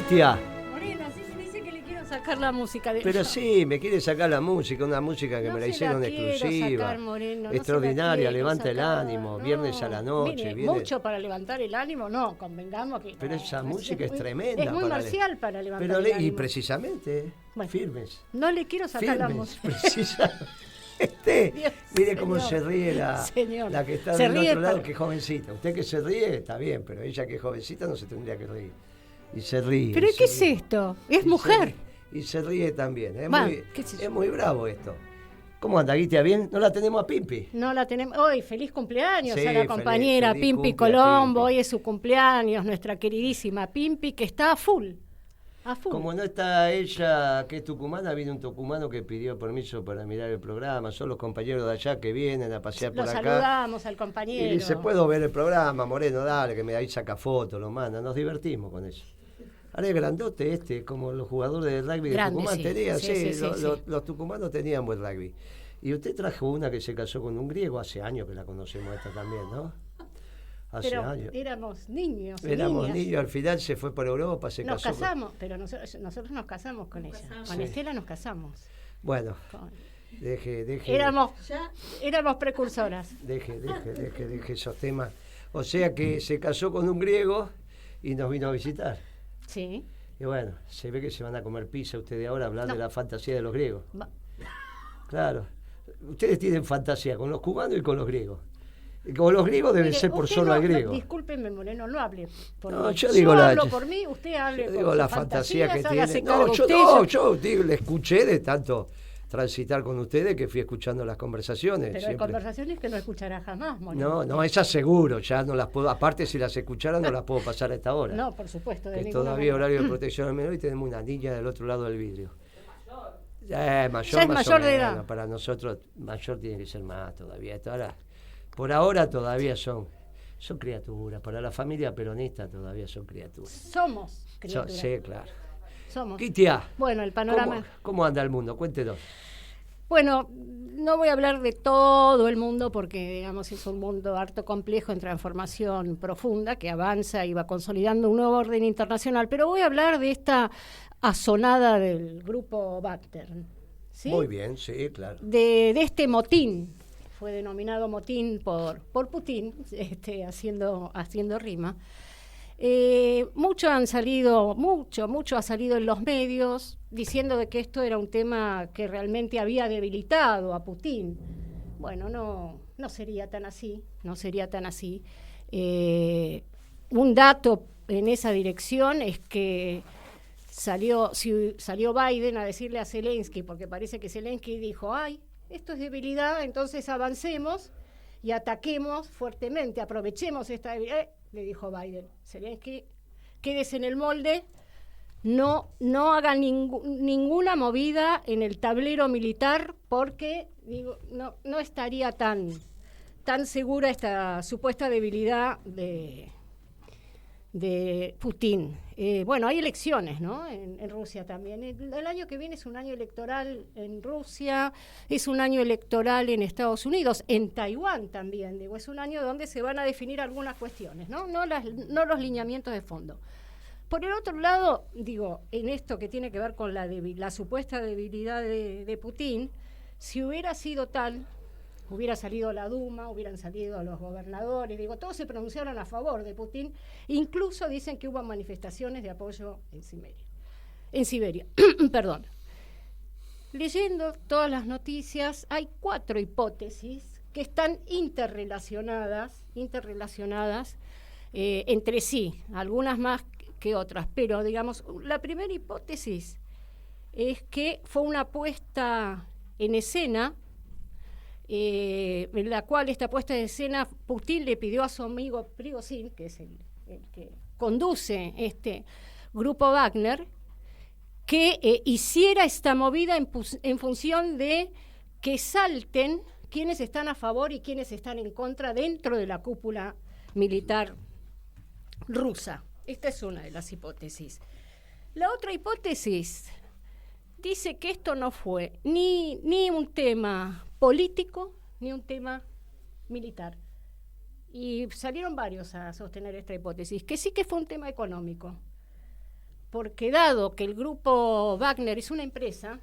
Cristian. Moreno, sí me dice que le quiero sacar la música. Pero sí, me quiere sacar la música, una música que no me la se hicieron la quiero exclusiva, sacar, Moreno, extraordinaria, no se la levanta quiero el sacar. ánimo, No, viernes a la noche. mire, viene... mucho para levantar el ánimo, no, convengamos que... Pero esa música es muy, tremenda. Es muy marcial para levantar pero el ánimo. Y precisamente, bueno, firmes. No le quiero sacar la música. Precisamente. Dios, mire señor, cómo se ríe la que está del otro lado, que es jovencita. Usted que se ríe, está bien, pero ella que es jovencita no se tendría que reír. Y se ríe. ¿Pero qué es esto? Es mujer. Y se ríe también. Es Es muy bravo esto. ¿Cómo anda, Guitia? ¿Bien? ¿No la tenemos a Pimpi? No la tenemos. Hoy, feliz cumpleaños sí, a la compañera feliz Pimpi Colombo. Hoy es su cumpleaños, nuestra queridísima Pimpi, que está a full. Como no está ella, que es tucumana, viene un tucumano que pidió permiso para mirar el programa. Son los compañeros de allá que vienen a pasear por acá. Lo saludamos al compañero. Y dice, ¿puedo ver el programa, Moreno? Dale, que ahí saca fotos, lo manda. Nos divertimos con eso. Ahora es grandote como los jugadores de rugby de Tucumán tenían. Los tucumanos tenían buen rugby. Y usted trajo una que se casó con un griego, hace años que la conocemos esta también, ¿no? Hace años. Éramos niños. Niños, al final se fue por Europa, se casó. Nos casamos, pero nosotros nos casamos con ella. Con Estela nos casamos. Bueno, deje. Éramos precursoras. Deje esos temas. O sea que se casó con un griego y nos vino a visitar. Sí. Y bueno, se ve que se van a comer pizza ustedes ahora, hablar de la fantasía de los griegos. Claro. Ustedes tienen fantasía con los cubanos y con los griegos. Y como los griegos deben ser por solo al griego. Discúlpenme, Moreno, no hable por mí. Yo hablo por mí, usted hable por digo la fantasía que tiene. Yo le escuché de tanto transitar con ustedes que fui escuchando las conversaciones. Pero hay conversaciones que no escuchará jamás, Moreno. No, esas seguro, ya no las puedo, aparte si las escucharan no las puedo pasar a esta hora. No, por supuesto. Que todavía horario de protección al menor y tenemos una niña del otro lado del vidrio. Ya es mayor de edad. Para nosotros mayor tiene que ser más todavía. Por ahora todavía son criaturas. Para la familia peronista todavía son criaturas. Somos criaturas. Sí, claro. Somos. Kitia, bueno, el panorama. ¿Cómo anda el mundo? Cuéntenos. Bueno, no voy a hablar de todo el mundo porque, digamos, es un mundo harto complejo en transformación profunda que avanza y va consolidando un nuevo orden internacional, pero voy a hablar de esta asonada del grupo Wagner. ¿Sí? Muy bien, sí, claro. De este motín, fue denominado motín por Putin, haciendo rima. Mucho ha salido en los medios diciendo de que esto era un tema que realmente había debilitado a Putin. Bueno, no sería tan así. Un dato en esa dirección es que salió Biden a decirle a Zelensky, porque parece que Zelensky dijo, esto es debilidad, entonces avancemos y ataquemos fuertemente, aprovechemos esta debilidad. Le dijo Biden, Zelensky, quédese en el molde, no haga ninguna movida en el tablero militar porque no estaría tan segura esta supuesta debilidad de Putin. Bueno, hay elecciones, ¿no? En Rusia también. El año que viene es un año electoral en Rusia, es un año electoral en Estados Unidos, en Taiwán también. Es un año donde se van a definir algunas cuestiones, ¿no? No los lineamientos de fondo. Por el otro lado, en esto que tiene que ver con la supuesta debilidad de Putin, si hubiera sido tal, hubiera salido la Duma, hubieran salido los gobernadores, todos se pronunciaron a favor de Putin, incluso dicen que hubo manifestaciones de apoyo en Siberia. Perdón. Leyendo todas las noticias, hay 4 hipótesis que están interrelacionadas entre sí, algunas más que otras, pero la primera hipótesis es que fue una puesta en escena en la cual esta puesta en escena Putin le pidió a su amigo Prigozhin, que es el que conduce este grupo Wagner, que hiciera esta movida en función de que salten quienes están a favor y quienes están en contra dentro de la cúpula militar rusa. Esta es una de las hipótesis. La otra hipótesis dice que esto no fue ni un tema político ni un tema militar. Y salieron varios a sostener esta hipótesis, que sí que fue un tema económico. porque dado que el grupo Wagner es una empresa,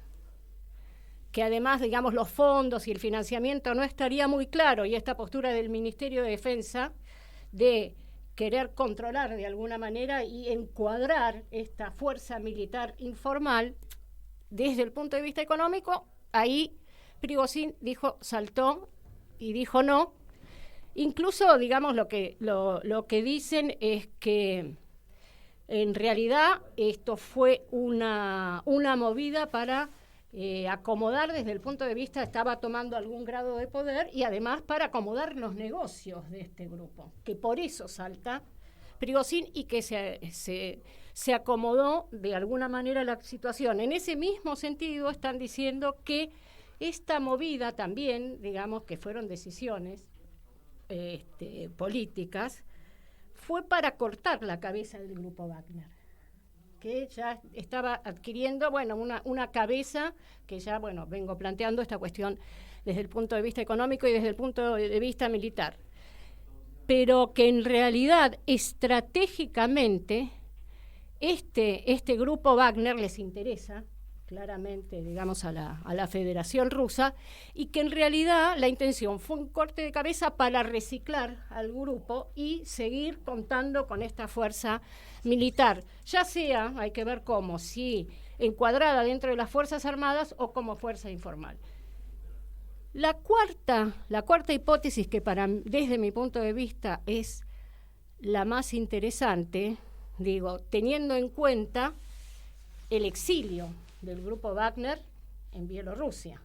que además, digamos, los fondos y el financiamiento no estaría muy claro, y esta postura del Ministerio de Defensa de querer controlar de alguna manera y encuadrar esta fuerza militar informal desde el punto de vista económico, ahí Prigozhin saltó y dijo no. Incluso, digamos, lo que dicen es que en realidad esto fue una movida para acomodar desde el punto de vista, estaba tomando algún grado de poder y además para acomodar los negocios de este grupo, que por eso salta Prigozhin y que se acomodó de alguna manera la situación. En ese mismo sentido están diciendo que esta movida también, digamos que fueron decisiones políticas, fue para cortar la cabeza del grupo Wagner, que ya estaba adquiriendo, una cabeza que ya, vengo planteando esta cuestión desde el punto de vista económico y desde el punto de vista militar. Pero que en realidad, estratégicamente, este grupo Wagner les interesa, claramente, digamos, a la Federación Rusa, y que en realidad la intención fue un corte de cabeza para reciclar al grupo y seguir contando con esta fuerza militar, ya sea, hay que ver cómo, si encuadrada dentro de las Fuerzas Armadas o como fuerza informal. La cuarta hipótesis, que desde mi punto de vista es la más interesante, teniendo en cuenta el exilio del grupo Wagner en Bielorrusia.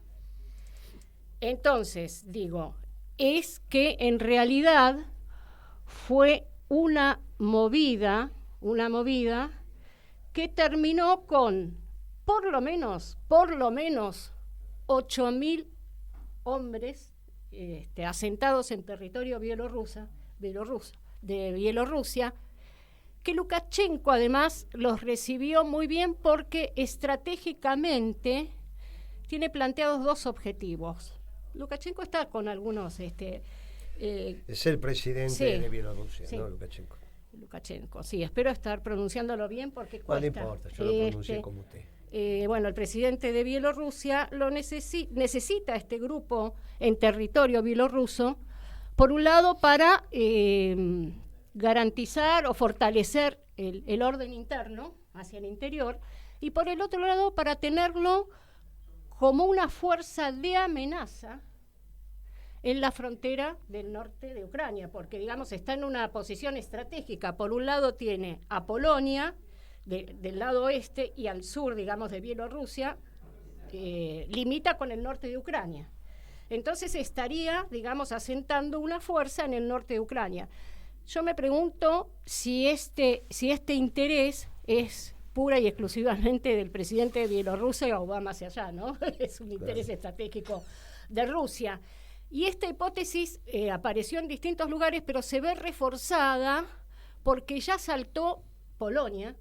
Entonces, es que en realidad fue una movida que terminó con por lo menos 8.000 hombres asentados en territorio de Bielorrusia, que Lukashenko además los recibió muy bien porque estratégicamente tiene planteados dos objetivos. Lukashenko está con algunos... es el presidente de Bielorrusia, sí. ¿no? Lukashenko, sí, espero estar pronunciándolo bien porque cuesta. No importa, yo lo pronuncié como usted. El presidente de Bielorrusia necesita este grupo en territorio bielorruso, por un lado para... garantizar o fortalecer el orden interno hacia el interior, y por el otro lado para tenerlo como una fuerza de amenaza en la frontera del norte de Ucrania, porque está en una posición estratégica. Por un lado tiene a Polonia del lado oeste, y al sur, de Bielorrusia, limita con el norte de Ucrania. Entonces estaría, asentando una fuerza en el norte de Ucrania. Yo me pregunto si este interés es pura y exclusivamente del presidente de Bielorrusia o va más allá, ¿no? Es un interés estratégico de Rusia. Y esta hipótesis apareció en distintos lugares, pero se ve reforzada porque ya saltó Polonia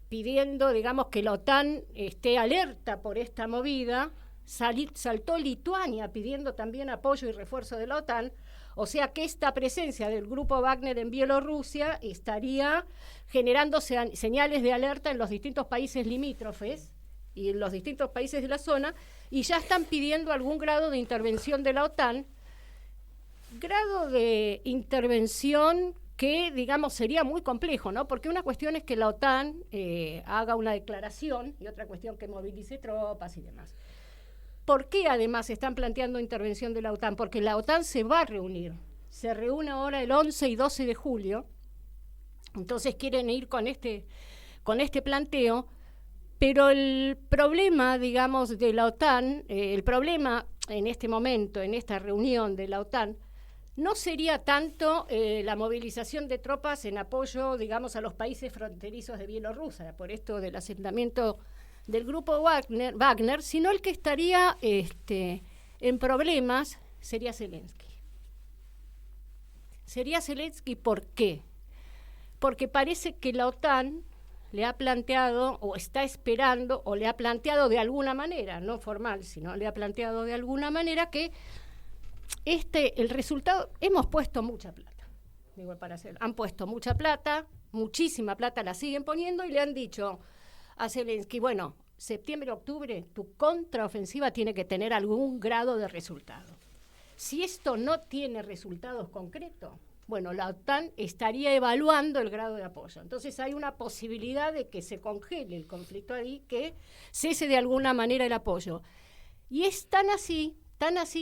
pidiendo, que la OTAN esté alerta por esta movida. Saltó Lituania pidiendo también apoyo y refuerzo de la OTAN. O sea que esta presencia del grupo Wagner en Bielorrusia estaría generando señales de alerta en los distintos países limítrofes y en los distintos países de la zona, y ya están pidiendo algún grado de intervención de la OTAN, grado de intervención que, sería muy complejo, ¿no? Porque una cuestión es que la OTAN haga una declaración y otra cuestión que movilice tropas y demás. ¿Por qué además están planteando intervención de la OTAN? Porque la OTAN se va a reunir. Se reúne ahora el 11 y 12 de julio. Entonces quieren ir con este planteo. Pero el problema, de la OTAN, el problema en este momento, en esta reunión de la OTAN, no sería tanto la movilización de tropas en apoyo, a los países fronterizos de Bielorrusia, por esto del asentamiento del grupo Wagner, sino el que estaría en problemas sería Zelensky. ¿Por qué? Porque parece que la OTAN le ha planteado, o está esperando, o le ha planteado de alguna manera, no formal, sino le ha planteado de alguna manera que el resultado, hemos puesto mucha plata. Han puesto mucha plata, muchísima plata la siguen poniendo y le han dicho a Zelensky, bueno, septiembre, octubre, tu contraofensiva tiene que tener algún grado de resultado. Si esto no tiene resultados concretos, bueno, la OTAN estaría evaluando el grado de apoyo. Entonces hay una posibilidad de que se congele el conflicto ahí, que cese de alguna manera el apoyo. Y es tan así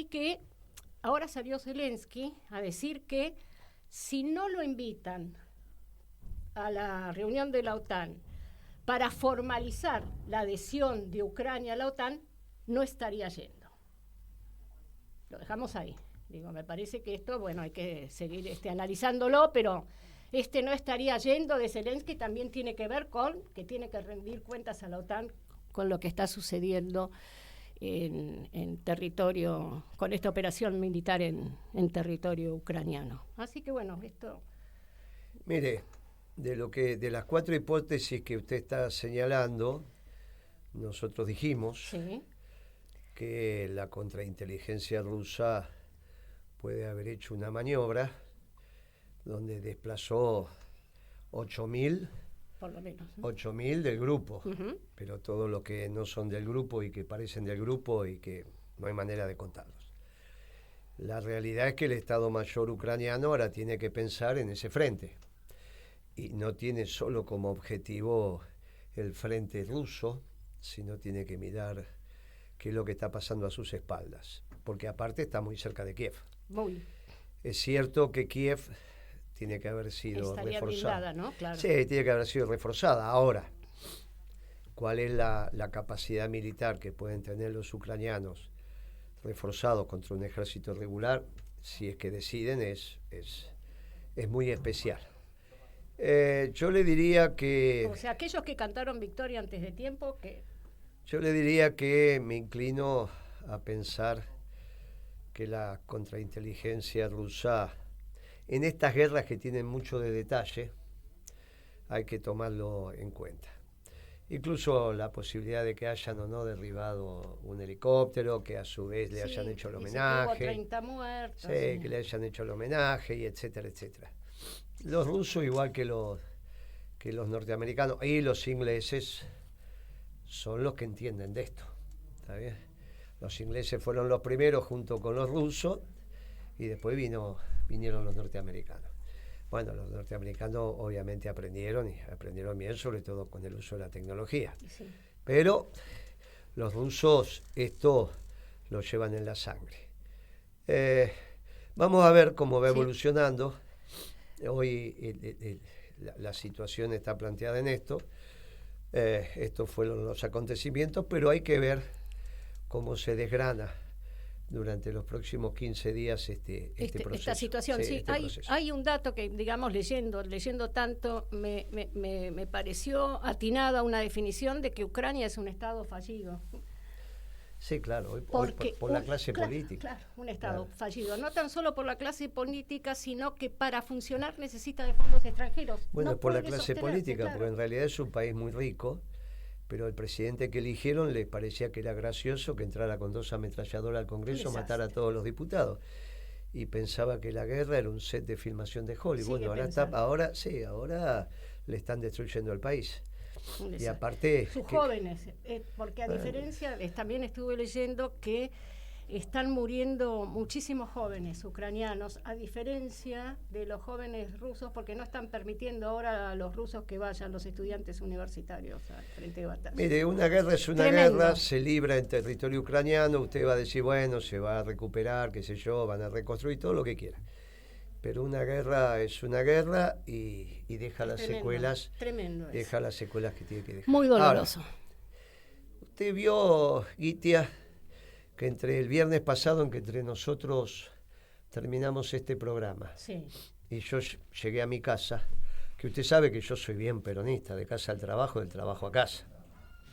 que ahora salió Zelensky a decir que si no lo invitan a la reunión de la OTAN para formalizar la adhesión de Ucrania a la OTAN, no estaría yendo. Lo dejamos ahí. Digo, me parece que esto, bueno, hay que seguir analizándolo, pero no estaría yendo de Zelensky también tiene que ver con que tiene que rendir cuentas a la OTAN con lo que está sucediendo en territorio, con esta operación militar en territorio ucraniano. Así que bueno, esto... Mire, de las 4 hipótesis que usted está señalando, nosotros dijimos sí, que la contrainteligencia rusa puede haber hecho una maniobra donde desplazó 8.000, por lo menos, ¿no? 8.000 del grupo, Uh-huh. pero todos los que no son del grupo y que parecen del grupo y que no hay manera de contarlos. La realidad es que el Estado Mayor ucraniano ahora tiene que pensar en ese frente y no tiene solo como objetivo el frente ruso, sino tiene que mirar qué es lo que está pasando a sus espaldas, porque aparte está muy cerca de Kiev. Muy. Es cierto que Kiev tiene que haber sido estaría reforzada. blindada, ¿no? Claro. Sí, tiene que haber sido reforzada. Ahora, ¿cuál es la capacidad militar que pueden tener los ucranianos reforzados contra un ejército regular? Si es que deciden, es muy especial. Yo le diría que... O sea, aquellos que cantaron victoria antes de tiempo, que... Yo le diría que me inclino a pensar que la contrainteligencia rusa, en estas guerras que tienen mucho de detalle, hay que tomarlo en cuenta. Incluso la posibilidad de que hayan o no derribado un helicóptero, que a su vez le hayan hecho el homenaje. Que hubo 30 muertos. Sí, que le hayan hecho el homenaje, y etcétera, etcétera. Los rusos, igual que los norteamericanos y los ingleses, son los que entienden de esto. ¿Está bien? Los ingleses fueron los primeros junto con los rusos y después vinieron los norteamericanos. Bueno, los norteamericanos obviamente aprendieron bien, sobre todo con el uso de la tecnología. Sí. Pero los rusos esto lo llevan en la sangre. Vamos a ver cómo va evolucionando. Hoy la situación está planteada en esto. Estos fueron los acontecimientos, pero hay que ver cómo se desgrana durante los próximos 15 días este proceso. Esta situación, sí. Hay un dato que, digamos, leyendo tanto, me pareció atinada una definición de que Ucrania es un Estado fallido. Sí, claro, hoy por la clase política. Claro, un Estado fallido. No tan solo por la clase política, sino que para funcionar necesita de fondos extranjeros. Bueno, no por la clase política, claro. porque en realidad es un país muy rico, pero el presidente que eligieron le parecía que era gracioso que entrara con 2 ametralladoras al Congreso, matara a todos los diputados. Y pensaba que la guerra era un set de filmación de Hollywood. Bueno, ahora le están destruyendo el país. Y aparte... Sus jóvenes, porque a diferencia, también estuve leyendo que están muriendo muchísimos jóvenes ucranianos, a diferencia de los jóvenes rusos, porque no están permitiendo ahora a los rusos que vayan los estudiantes universitarios al frente de batalla. Mire, una guerra es una guerra, se libra en territorio ucraniano, usted va a decir, bueno, se va a recuperar, qué sé yo, van a reconstruir todo lo que quiera. Pero una guerra es una guerra y deja las secuelas. Tremendo. Deja las secuelas que tiene que dejar. Muy doloroso. Ahora, usted vio, Gitia, que entre el viernes pasado en que entre nosotros terminamos este programa. Sí. Y yo llegué a mi casa, que usted sabe que yo soy bien peronista, de casa al trabajo, del trabajo a casa.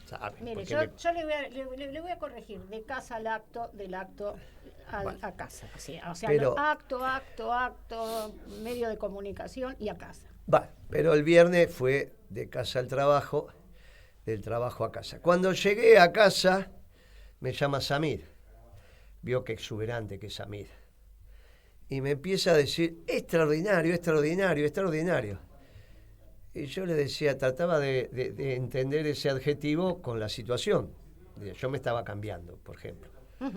¿Sabe? Mire, yo le voy a corregir, de casa al acto, del acto a casa. O sea, pero, acto, medio de comunicación y a casa. Pero el viernes fue de casa al trabajo, del trabajo a casa. Cuando llegué a casa, me llama Samir. Vio qué exuberante que es Samir. Y me empieza a decir, extraordinario. Y yo le decía, trataba de entender ese adjetivo con la situación. Yo me estaba cambiando, por ejemplo.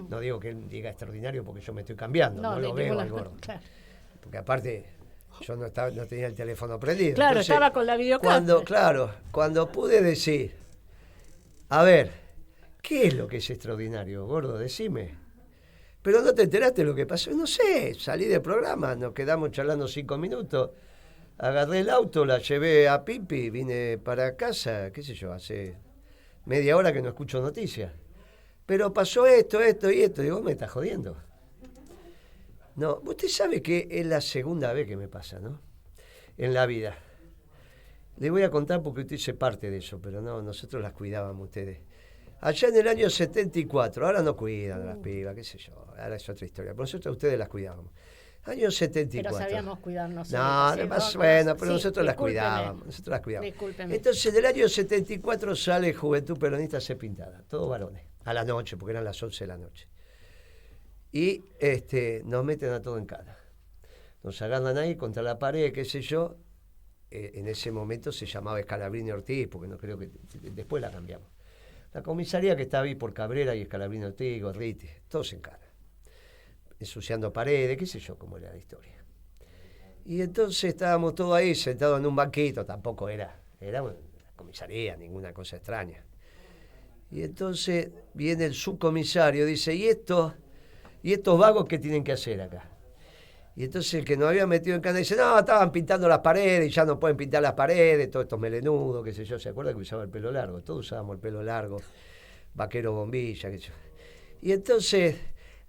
No digo que él diga extraordinario porque yo me estoy cambiando, no lo veo al gordo. Claro. Porque aparte yo no tenía el teléfono prendido. Claro, entonces, estaba con la videocámara. Cuando pude decir, a ver, ¿qué es lo que es extraordinario, gordo? Decime. Pero no te enteraste de lo que pasó. No sé, salí del programa, nos quedamos charlando 5 minutos, agarré el auto, la llevé a Pipi, vine para casa, qué sé yo, hace media hora que no escucho noticias. Pero pasó esto y esto. Digo, me estás jodiendo. No, usted sabe que es la segunda vez que me pasa, ¿no? En la vida. Le voy a contar porque usted hice parte de eso, pero no, nosotros las cuidábamos ustedes. Allá en el año 74, ahora no cuidan a las pibas, qué sé yo, ahora es otra historia. Pero nosotros ustedes las cuidábamos. Año 74. Pero sabíamos cuidarnos. No, además, bueno, pero sí, nosotros las cuidábamos. Discúlpeme. Entonces, en el año 74 sale Juventud Peronista Se Pintada, todos varones, a la noche, porque eran las 11 de la noche. Y nos meten a todo en cara. Nos agarran ahí contra la pared, qué sé yo. En ese momento se llamaba Scalabrini Ortiz, porque no creo que después la cambiamos. La comisaría que estaba ahí por Cabrera y Scalabrini Ortiz, Gorriti, todos en cara. Ensuciando paredes, qué sé yo cómo era la historia. Y entonces estábamos todos ahí sentados en un banquito, tampoco era una comisaría, ninguna cosa extraña. Y entonces viene el subcomisario, dice, ¿y estos vagos qué tienen que hacer acá? Y entonces el que nos había metido en cana dice, no, estaban pintando las paredes y ya no pueden pintar las paredes, todos estos melenudos, qué sé yo, ¿se acuerdan que usaba el pelo largo? Todos usábamos el pelo largo, vaquero bombilla, qué sé yo. Y entonces,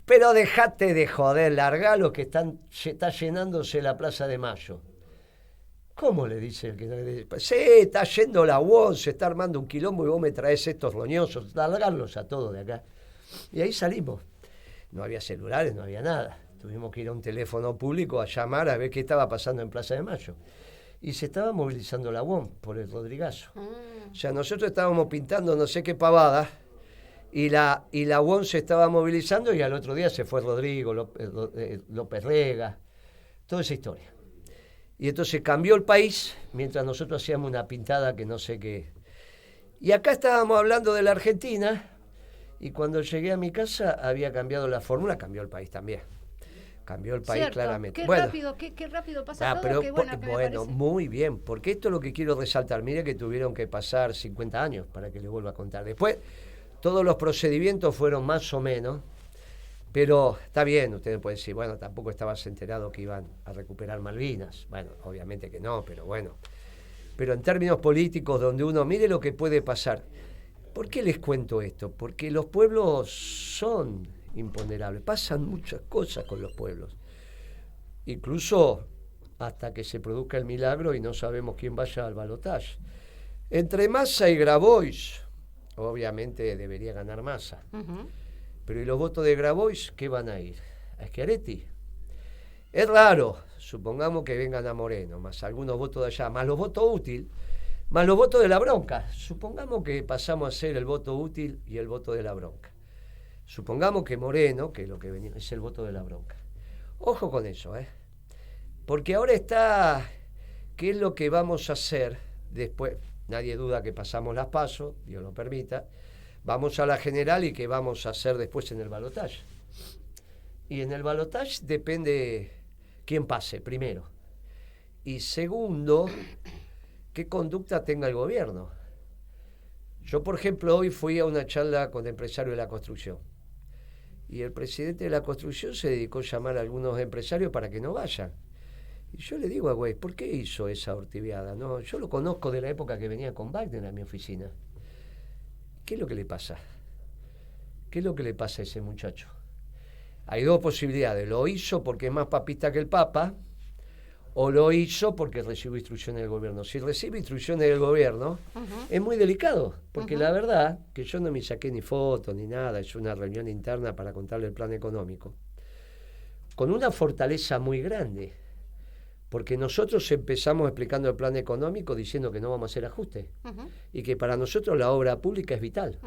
pero dejate de joder, largalo que está llenándose la Plaza de Mayo. ¿Cómo le dice el que? Sí, está yendo la UON, se está armando un quilombo y vos me traes estos roñosos, largarlos a todos de acá. Y ahí salimos. No había celulares, no había nada. Tuvimos que ir a un teléfono público a llamar a ver qué estaba pasando en Plaza de Mayo. Y se estaba movilizando la UON por el Rodrigazo. O sea, nosotros estábamos pintando no sé qué pavada y la UON se estaba movilizando y al otro día se fue Rodrigo, López Rega, toda esa historia. Y entonces cambió el país mientras nosotros hacíamos una pintada que no sé qué. Y acá estábamos hablando de la Argentina y cuando llegué a mi casa había cambiado la fórmula, cambió el país también. Cambió el país. Cierto. Claramente. Qué rápido pasa todo. Pero, bueno, muy bien, porque esto es lo que quiero resaltar. Mire que tuvieron que pasar 50 años para que les vuelva a contar. Después, todos los procedimientos fueron más o menos, pero está bien, ustedes pueden decir, bueno, tampoco estabas enterado que iban a recuperar Malvinas. Bueno, obviamente que no, pero bueno. Pero en términos políticos, donde uno mire lo que puede pasar. ¿Por qué les cuento esto? Porque los pueblos son imponderables, pasan muchas cosas con los pueblos, incluso hasta que se produzca el milagro y no sabemos quién vaya al balotaje. Entre Massa y Grabois, obviamente debería ganar Massa, pero ¿y los votos de Grabois qué van a ir? ¿A Schiaretti? Es raro, supongamos que vengan a Moreno, más algunos votos de allá, más los votos útiles, más los votos de la bronca. Supongamos que pasamos a ser el voto útil y el voto de la bronca. Supongamos que Moreno, que es lo que venía, es el voto de la bronca. Ojo con eso, porque ahora está, ¿qué es lo que vamos a hacer después? Nadie duda que pasamos las PASO, Dios lo permita, vamos a la general y qué vamos a hacer después en el balotaje. Y en el balotaje depende quién pase, primero. Y segundo, qué conducta tenga el gobierno. Yo, por ejemplo, hoy fui a una charla con empresarios de la construcción. Y el presidente de la construcción se dedicó a llamar a algunos empresarios para que no vayan. Y yo le digo a güey, ¿por qué hizo esa hortiviada? No, yo lo conozco de la época que venía con Wagner a mi oficina. ¿Qué es lo que le pasa? ¿Qué es lo que le pasa a ese muchacho? Hay dos posibilidades. Lo hizo porque es más papista que el Papa, o lo hizo porque recibió instrucciones del gobierno. Si recibe instrucciones del gobierno, es muy delicado, porque la verdad que yo no me saqué ni fotos ni nada, es una reunión interna para contarle el plan económico, con una fortaleza muy grande, porque nosotros empezamos explicando el plan económico diciendo que no vamos a hacer ajustes, y que para nosotros la obra pública es vital.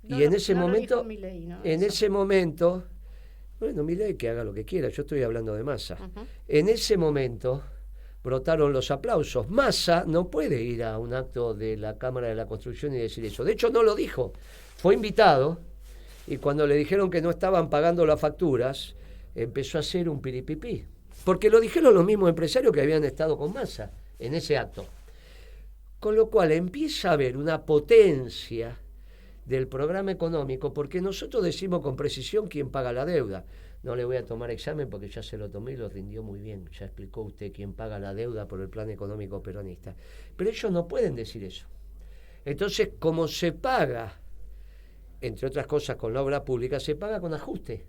Y en ese momento, ese momento, bueno, Milei que haga lo que quiera, yo estoy hablando de Massa. En ese momento, brotaron los aplausos. Massa no puede ir a un acto de la Cámara de la Construcción y decir eso. De hecho, no lo dijo. Fue invitado y cuando le dijeron que no estaban pagando las facturas, empezó a hacer un piripipí. Porque lo dijeron los mismos empresarios que habían estado con Massa en ese acto. Con lo cual empieza a haber una potencia del programa económico, porque nosotros decimos con precisión quién paga la deuda. No le voy a tomar examen porque ya se lo tomé y lo rindió muy bien. Ya explicó usted quién paga la deuda por el plan económico peronista. Pero ellos no pueden decir eso. Entonces, como se paga, entre otras cosas con la obra pública, se paga con ajuste.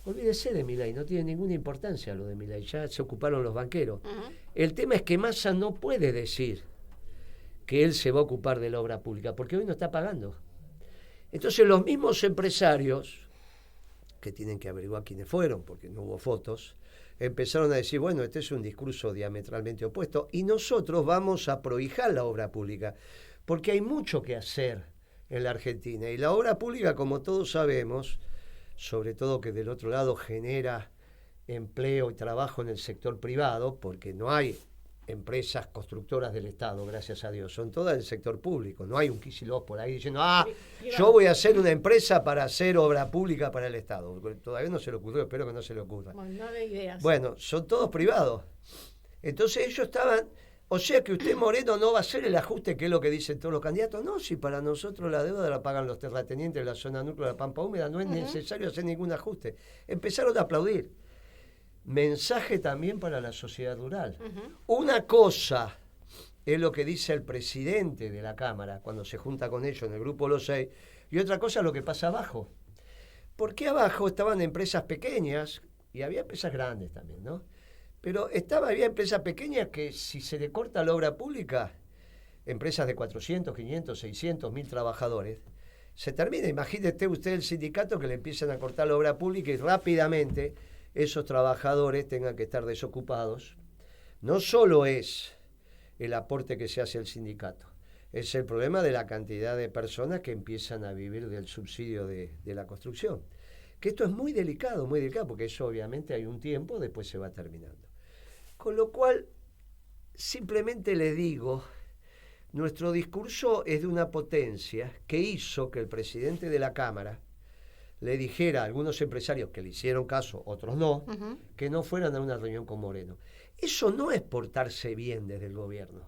Olvídese de Milei, no tiene ninguna importancia lo de Milei, ya se ocuparon los banqueros. Uh-huh. El tema es que Massa no puede decir que él se va a ocupar de la obra pública, porque hoy no está pagando. Entonces los mismos empresarios, que tienen que averiguar quiénes fueron, porque no hubo fotos, empezaron a decir, bueno, este es un discurso diametralmente opuesto, y nosotros vamos a prohijar la obra pública, porque hay mucho que hacer en la Argentina, y la obra pública, como todos sabemos, sobre todo que del otro lado genera empleo y trabajo en el sector privado, porque no hay empresas constructoras del Estado, gracias a Dios, son todas del sector público, no hay un Kicillof por ahí diciendo, yo voy a hacer una empresa para hacer obra pública para el Estado, todavía no se le ocurrió, espero que no se le ocurra. Bueno, son todos privados, entonces ellos estaban, o sea que usted Moreno no va a hacer el ajuste, que es lo que dicen todos los candidatos, no, si para nosotros la deuda la pagan los terratenientes de la zona núcleo de la Pampa Húmeda, no es necesario hacer ningún ajuste. Empezaron a aplaudir. Mensaje también para la sociedad rural. Una cosa es lo que dice el presidente de la Cámara cuando se junta con ellos en el grupo Los Seis, y otra cosa es lo que pasa abajo. Porque abajo estaban empresas pequeñas y había empresas grandes también, ¿no? Pero había empresas pequeñas que si se le corta la obra pública, empresas de 400, 500, 600, 1000 trabajadores, se termina. Imagínese usted el sindicato que le empiezan a cortar la obra pública y rápidamente esos trabajadores tengan que estar desocupados. No solo es el aporte que se hace al sindicato, es el problema de la cantidad de personas que empiezan a vivir del subsidio de la construcción. Que esto es muy delicado, porque eso obviamente hay un tiempo, después se va terminando. Con lo cual, simplemente le digo, nuestro discurso es de una potencia que hizo que el presidente de la Cámara le dijera a algunos empresarios que le hicieron caso, otros no, que no fueran a una reunión con Moreno. Eso no es portarse bien desde el gobierno.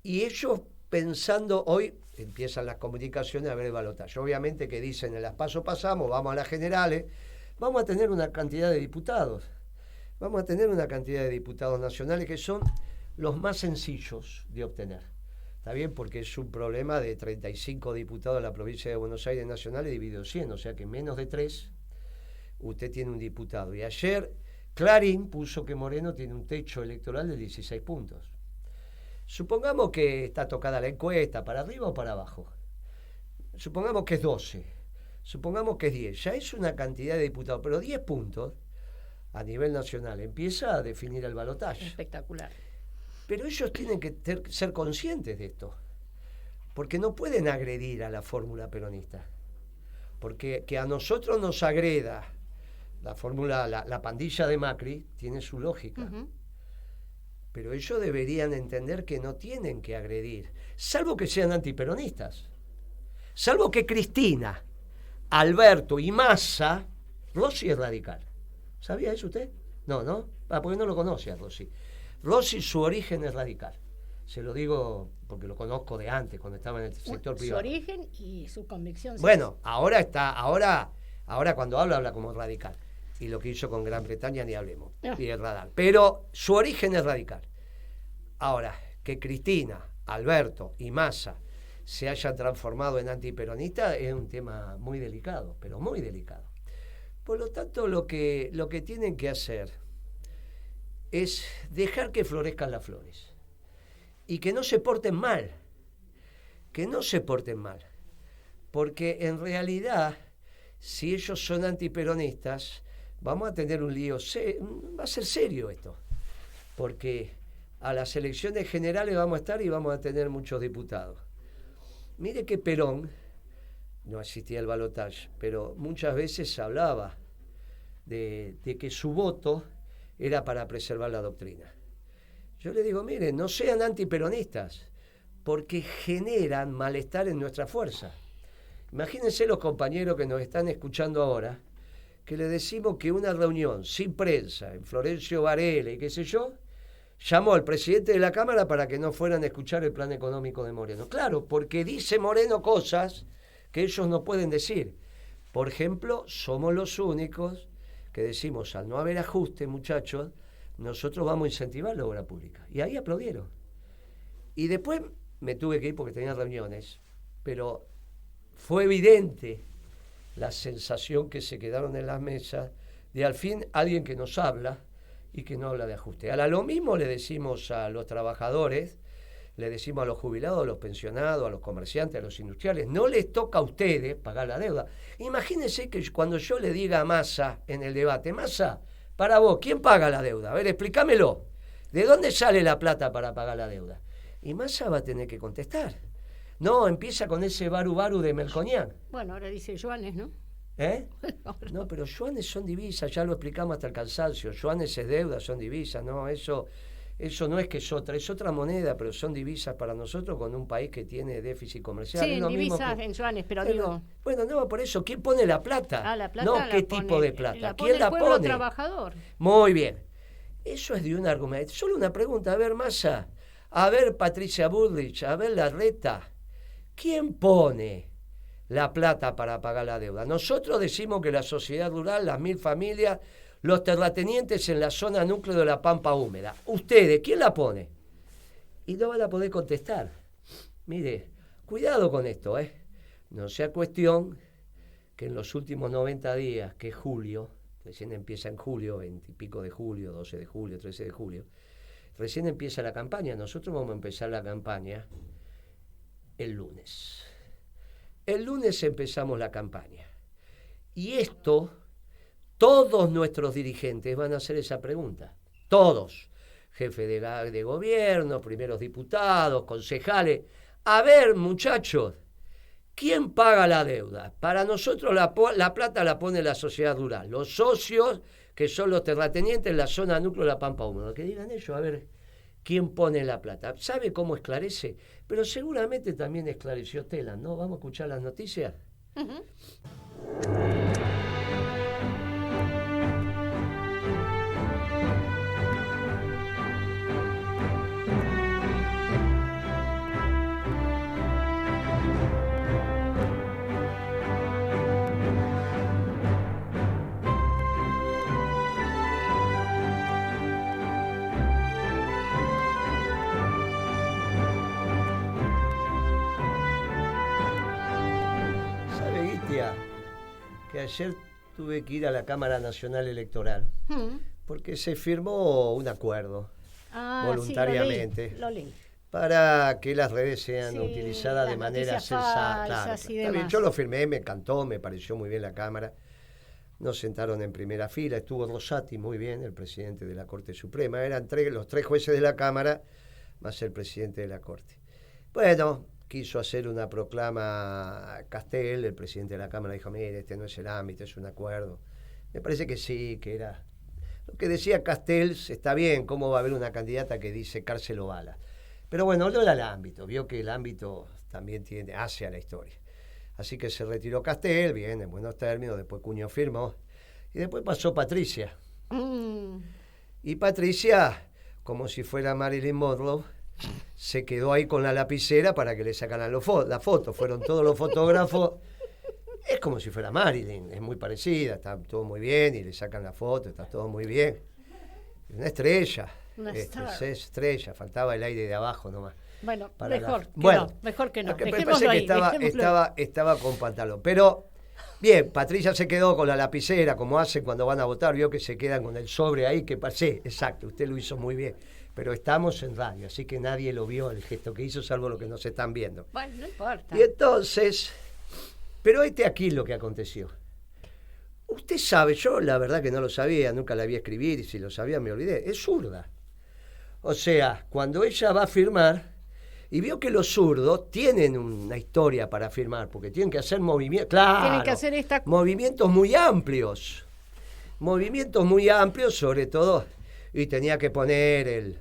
Y ellos pensando, hoy empiezan las comunicaciones a ver el balotaje. Obviamente que dicen, en las PASO pasamos, vamos a las generales, vamos a tener una cantidad de diputados. Vamos a tener una cantidad de diputados nacionales que son los más sencillos de obtener. Está bien, porque es un problema de 35 diputados en la provincia de Buenos Aires nacionales dividido 100, o sea que menos de 3 usted tiene un diputado. Y ayer Clarín puso que Moreno tiene un techo electoral de 16 puntos. Supongamos que está tocada la encuesta, ¿para arriba o para abajo? Supongamos que es 12, supongamos que es 10, ya es una cantidad de diputados, pero 10 puntos a nivel nacional empieza a definir el balotaje. Espectacular. Pero ellos tienen que ser conscientes de esto, porque no pueden agredir a la fórmula peronista, porque que a nosotros nos agreda la fórmula, la pandilla de Macri, tiene su lógica. Pero ellos deberían entender que no tienen que agredir, salvo que sean antiperonistas, salvo que Cristina, Alberto y Massa, Rossi es radical. ¿Sabía eso usted? No. Porque no lo conoce a Rossi. Rossi, su origen es radical. Se lo digo porque lo conozco de antes, cuando estaba en el sector privado. Su origen y su convicción. Bueno, ahora cuando habla como radical. Y lo que hizo con Gran Bretaña ni hablemos. Y el radar. Pero su origen es radical. Ahora, que Cristina, Alberto y Massa se hayan transformado en antiperonistas es un tema muy delicado, pero muy delicado. Por lo tanto, lo que tienen que hacer es dejar que florezcan las flores y que no se porten mal, porque en realidad, si ellos son antiperonistas, vamos a tener un lío, va a ser serio esto, porque a las elecciones generales vamos a estar y vamos a tener muchos diputados. Mire que Perón, no asistía al balotaje, pero muchas veces hablaba de que su voto era para preservar la doctrina. Yo le digo, miren, no sean antiperonistas, porque generan malestar en nuestra fuerza. Imagínense los compañeros que nos están escuchando ahora, que le decimos que una reunión sin prensa en Florencio Varela y qué sé yo, llamó al presidente de la Cámara para que no fueran a escuchar el plan económico de Moreno. Claro, porque dice Moreno cosas que ellos no pueden decir. Por ejemplo, somos los únicos que decimos, al no haber ajuste, muchachos, nosotros vamos a incentivar la obra pública. Y ahí aplaudieron. Y después me tuve que ir porque tenía reuniones, pero fue evidente la sensación que se quedaron en las mesas de al fin alguien que nos habla y que no habla de ajuste. Ahora, lo mismo le decimos a los trabajadores, le decimos a los jubilados, a los pensionados, a los comerciantes, a los industriales, no les toca a ustedes pagar la deuda. Imagínense que cuando yo le diga a Massa en el debate, Massa, para vos, ¿quién paga la deuda? A ver, explícamelo. ¿De dónde sale la plata para pagar la deuda? Y Massa va a tener que contestar. No, empieza con ese baru de Melconian. Bueno, ahora dice yuanes, ¿no? ¿Eh? No, pero yuanes son divisas, ya lo explicamos hasta el cansancio. Yuanes es deuda, son divisas, ¿no? Eso no es que es otra moneda, pero son divisas para nosotros con un país que tiene déficit comercial. Sí, divisas en yuanes, pero digo... Bueno, no, por eso, ¿quién pone la plata? La plata no, ¿qué pone, tipo de plata? ¿Quién la pone? El pueblo trabajador. Muy bien. Eso es de un argumento. Solo una pregunta, a ver, Massa, a ver, Patricia Bullrich, a ver, Larreta, ¿quién pone la plata para pagar la deuda? Nosotros decimos que la sociedad rural, las 1000 familias, los terratenientes en la zona núcleo de la Pampa Húmeda. Ustedes, ¿quién la pone? Y no van a poder contestar. Mire, cuidado con esto, ¿eh? No sea cuestión que en los últimos 90 días, que es julio, recién empieza en julio, 20 y pico de julio, 12 de julio, 13 de julio, recién empieza la campaña. Nosotros vamos a empezar la campaña el lunes. El lunes empezamos la campaña. Y esto, todos nuestros dirigentes van a hacer esa pregunta. Todos. Jefe de gobierno, primeros diputados, concejales. A ver, muchachos, ¿quién paga la deuda? Para nosotros la plata la pone la sociedad rural. Los socios, que son los terratenientes en la zona núcleo de la Pampa Húmeda. Que digan ellos, a ver, ¿quién pone la plata? ¿Sabe cómo esclarece? Pero seguramente también esclareció Telan, ¿no? Vamos a escuchar las noticias. Uh-huh. Que ayer tuve que ir a la Cámara Nacional Electoral porque se firmó un acuerdo voluntariamente, sí, lo leí. Para que las redes sean utilizadas de manera sensata. Claro. Está bien, yo lo firmé, me encantó, me pareció muy bien la Cámara. Nos sentaron en primera fila, estuvo Rosati muy bien, el presidente de la Corte Suprema. Eran los 3 jueces de la Cámara más el presidente de la Corte. Bueno, quiso hacer una proclama Castel, el presidente de la Cámara dijo, mire, este no es el ámbito, es un acuerdo. Me parece que sí, que era... Lo que decía Castel está bien, cómo va a haber una candidata que dice cárcel o bala. Pero bueno, no era el ámbito, vio que el ámbito también hace a la historia. Así que se retiró Castel, bien, en buenos términos, después Cuño firmó, y después pasó Patricia. Y Patricia, como si fuera Marilyn Monroe, se quedó ahí con la lapicera para que le sacaran la foto. Fueron todos los fotógrafos. Es como si fuera Marilyn, es muy parecida, está todo muy bien y le sacan la foto, está todo muy bien. Una estrella. Es estrella, faltaba el aire de abajo nomás. Bueno, mejor que no. Me parece que estaba con pantalón. Pero, bien, Patricia se quedó con la lapicera, como hacen cuando van a votar, vio que se quedan con el sobre ahí, sí, exacto, usted lo hizo muy bien. Pero estamos en radio, así que nadie lo vio el gesto que hizo, salvo los que nos están viendo. Bueno, no importa. Y entonces, pero aquí lo que aconteció. Usted sabe, yo la verdad que no lo sabía, nunca la vi escribir, y si lo sabía me olvidé, es zurda. O sea, cuando ella va a firmar, y vio que los zurdos tienen una historia para firmar, porque tienen que hacer movimientos, claro, tienen que hacer movimientos muy amplios, sobre todo, y tenía que poner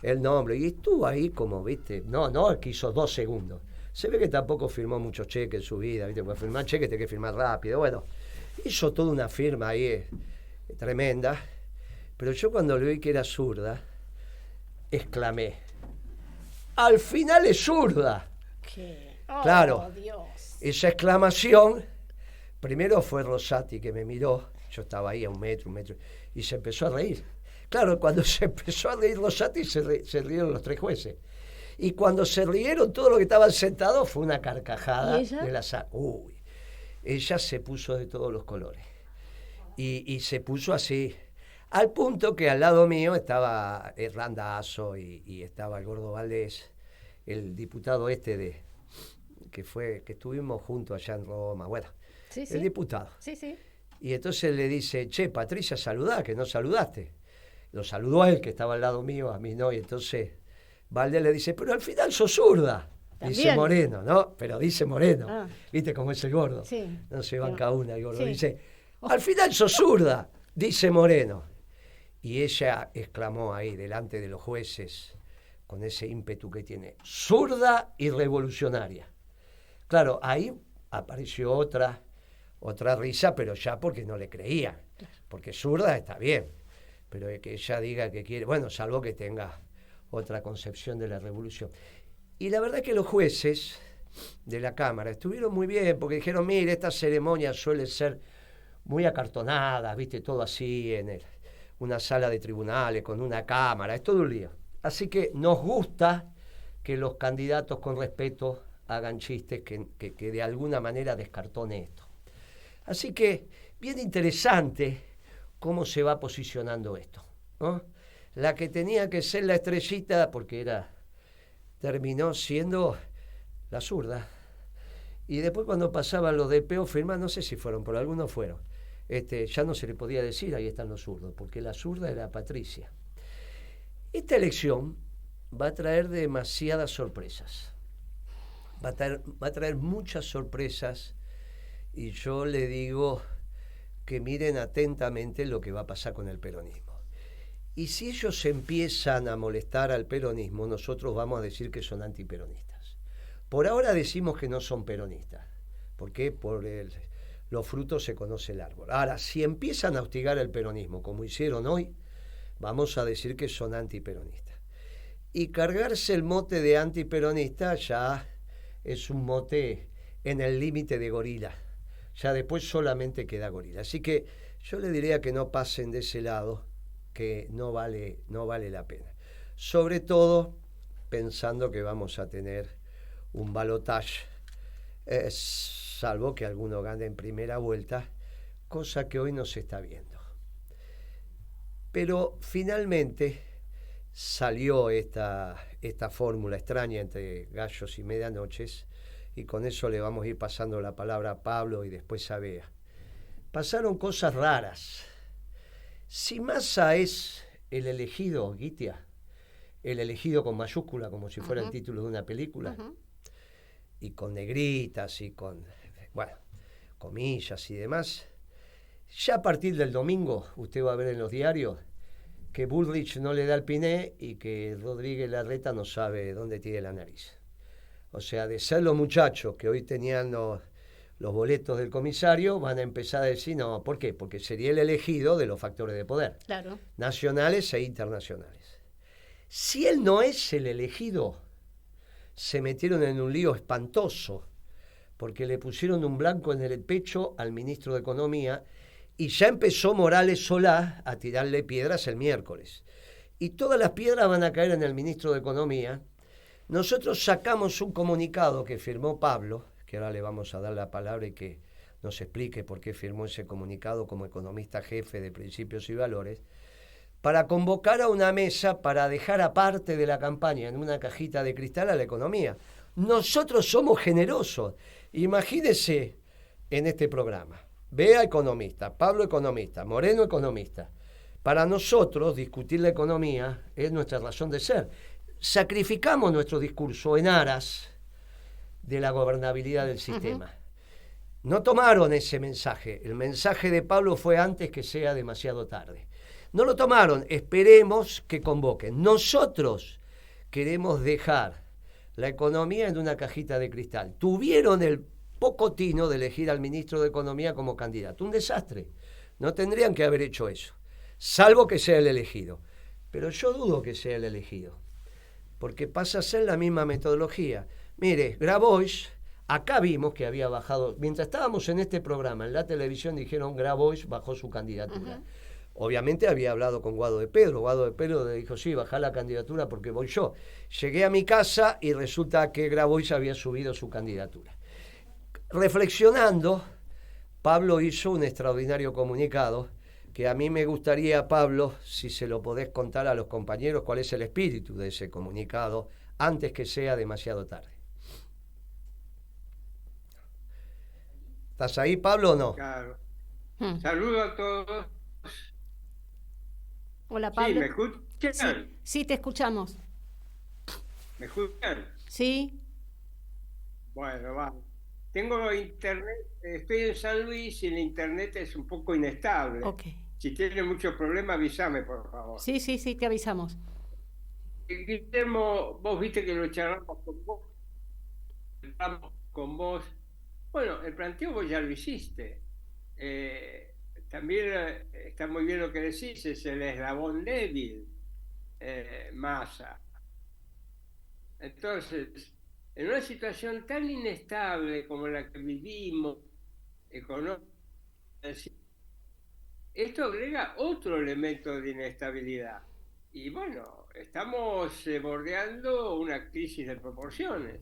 el nombre. Y estuvo ahí como, viste, no, que hizo 2 segundos. Se ve que tampoco firmó muchos cheques en su vida, viste, para firmar cheques tenés que firmar rápido. Bueno, hizo toda una firma ahí tremenda. Pero yo cuando le vi que era zurda, exclamé, ¡al final es zurda! ¿Qué? Claro, Dios. Esa exclamación, primero fue Rosati que me miró, yo estaba ahí a un metro, y se empezó a reír. Claro, cuando se empezó a reír Rosati, se rieron los 3 jueces. Y cuando se rieron todos los que estaban sentados, fue una carcajada de la sala. Uy, ella se puso de todos los colores. Y se puso así, al punto que al lado mío estaba Randazo y estaba el Gordo Valdés, el diputado que estuvimos juntos allá en Roma, bueno, el diputado. Sí. Y entonces le dice, che, Patricia, saludá, que no saludaste. Lo saludó a él, que estaba al lado mío, a mí no, y entonces Valdés le dice, pero al final sos zurda. ¿También? Dice Moreno, ¿no? Pero dice Moreno. ¿Viste cómo es el Gordo? Sí. No se banca una, el Gordo. Sí. Dice, al final sos zurda, dice Moreno. Y ella exclamó ahí, delante de los jueces, con ese ímpetu que tiene, zurda y revolucionaria. Claro, ahí apareció otra risa, pero ya porque no le creían. Porque zurda está bien, pero que ella diga que quiere, bueno, salvo que tenga otra concepción de la revolución. Y la verdad es que los jueces de la Cámara estuvieron muy bien, porque dijeron, mire, esta ceremonia suele ser muy acartonada, viste, todo así en una sala de tribunales, con una cámara, es todo un lío. Así que nos gusta que los candidatos con respeto hagan chistes que de alguna manera descartone esto. Así que bien interesante cómo se va posicionando esto, ¿no? La que tenía que ser la estrellita, porque terminó siendo la zurda. Y después cuando pasaban los de peo firmar, no sé si fueron, pero algunos fueron. Ya no se le podía decir, ahí están los zurdos, porque la zurda era Patricia. Esta elección va a traer demasiadas sorpresas. Va a traer muchas sorpresas, y yo le digo que miren atentamente lo que va a pasar con el peronismo. Y si ellos empiezan a molestar al peronismo, nosotros vamos a decir que son antiperonistas. Por ahora decimos que no son peronistas, porque por los frutos se conoce el árbol. Ahora, si empiezan a hostigar al peronismo, como hicieron hoy, vamos a decir que son antiperonistas. Y cargarse el mote de antiperonista ya es un mote en el límite de gorila. Ya después solamente queda gorila. Así que yo le diría que no pasen de ese lado, que no vale la pena. Sobre todo pensando que vamos a tener un balotaje, salvo que alguno gane en primera vuelta, cosa que hoy no se está viendo. Pero finalmente salió esta fórmula extraña entre gallos y medianoches, y con eso le vamos a ir pasando la palabra a Pablo y después a Bea. Pasaron cosas raras. Si Massa es el elegido, Guitia, el elegido con mayúscula, como si fuera el título de una película, y con negritas y con, bueno, comillas y demás, ya a partir del domingo usted va a ver en los diarios que Bullrich no le da el piné y que Rodríguez Larreta no sabe dónde tiene la nariz. O sea, de ser los muchachos que hoy tenían los boletos del comisario, van a empezar a decir, no, ¿por qué? Porque sería el elegido de los factores de poder, claro, nacionales e internacionales. Si él no es el elegido, se metieron en un lío espantoso, porque le pusieron un blanco en el pecho al ministro de Economía, y ya empezó Morales Solá a tirarle piedras el miércoles. Y todas las piedras van a caer en el ministro de Economía. Nosotros sacamos un comunicado que firmó Pablo, que ahora le vamos a dar la palabra y que nos explique por qué firmó ese comunicado como economista jefe de Principios y Valores, para convocar a una mesa para dejar aparte de la campaña en una cajita de cristal a la economía. Nosotros somos generosos. Imagínese en este programa. Bea economista, Pablo economista, Moreno economista. Para nosotros discutir la economía es nuestra razón de ser. Sacrificamos nuestro discurso en aras de la gobernabilidad del sistema. No tomaron ese mensaje. El mensaje de Pablo fue antes que sea demasiado tarde. No lo tomaron, esperemos que convoquen. Nosotros queremos dejar la economía en una cajita de cristal. Tuvieron el poco tino de elegir al ministro de Economía como candidato. Un desastre. No tendrían que haber hecho eso, salvo que sea el elegido. Pero yo dudo que sea el elegido, porque pasa a ser la misma metodología. Mire, Grabois, acá vimos que había bajado, mientras estábamos en este programa, en la televisión dijeron Grabois bajó su candidatura. Obviamente había hablado con Guado de Pedro le dijo, sí, bajá la candidatura porque voy yo. Llegué a mi casa y resulta que Grabois había subido su candidatura. Reflexionando, Pablo hizo un extraordinario comunicado que a mí me gustaría, Pablo, si se lo podés contar a los compañeros, cuál es el espíritu de ese comunicado, antes que sea demasiado tarde. ¿Estás ahí, Pablo, o no? Claro. Saludo a todos. Hola, Pablo. ¿Sí, me escuchan? Sí, te escuchamos. ¿Me escuchan? Sí. Bueno, vamos. Tengo internet, estoy en San Luis y el internet es un poco inestable. Okay. Si tiene muchos problemas, avísame, por favor. Sí, te avisamos. Guillermo, vos viste que lo charlamos con vos. Bueno, el planteo vos ya lo hiciste. También está muy bien lo que decís, es el eslabón débil, Massa. Entonces, en una situación tan inestable como la que vivimos, económica, esto agrega otro elemento de inestabilidad. Y bueno, estamos bordeando una crisis de proporciones.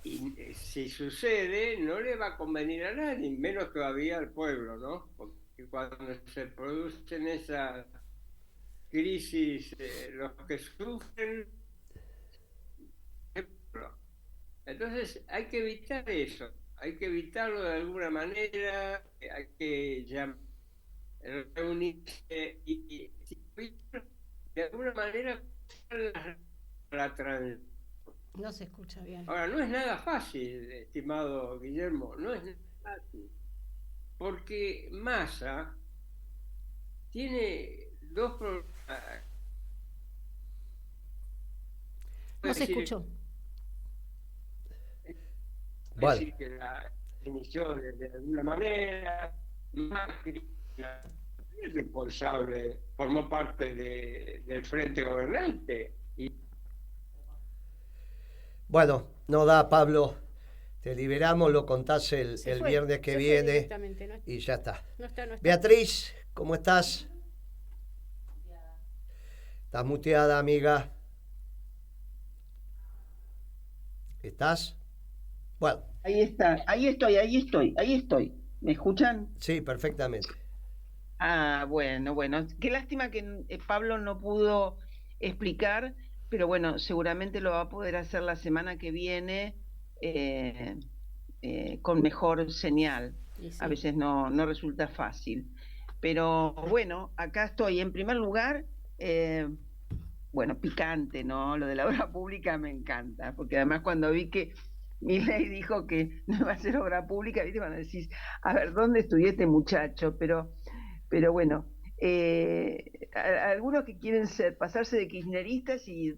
Y si sucede, no le va a convenir a nadie, menos todavía al pueblo, ¿no? Porque cuando se producen esas crisis, los que sufren... Entonces hay que evitar eso, hay que evitarlo de alguna manera, hay que reunirse y de alguna manera la transición. No se escucha bien. Ahora, no es nada fácil, estimado Guillermo, no es nada fácil, porque Massa tiene dos problemas. No se escuchó. Vale. Decir que la inició de alguna manera, Macri es responsable, formó parte del frente gobernante. Bueno, no da, Pablo, te liberamos, lo contás el viernes que viene y ya está. No está. Beatriz, ¿cómo estás? Estás muteada, amiga. ¿Estás? Bueno. Ahí está, ahí estoy. ¿Me escuchan? Sí, perfectamente. Bueno. Qué lástima que Pablo no pudo explicar, pero bueno, seguramente lo va a poder hacer la semana que viene con mejor señal. Sí. A veces no resulta fácil. Pero bueno, acá estoy. En primer lugar, picante, ¿no? Lo de la obra pública me encanta, porque además cuando vi que Milei dijo que no iba a ser obra pública, ¿viste? Cuando decís, a ver, ¿dónde estudió este muchacho? Pero bueno, algunos que quieren pasarse de kirchneristas y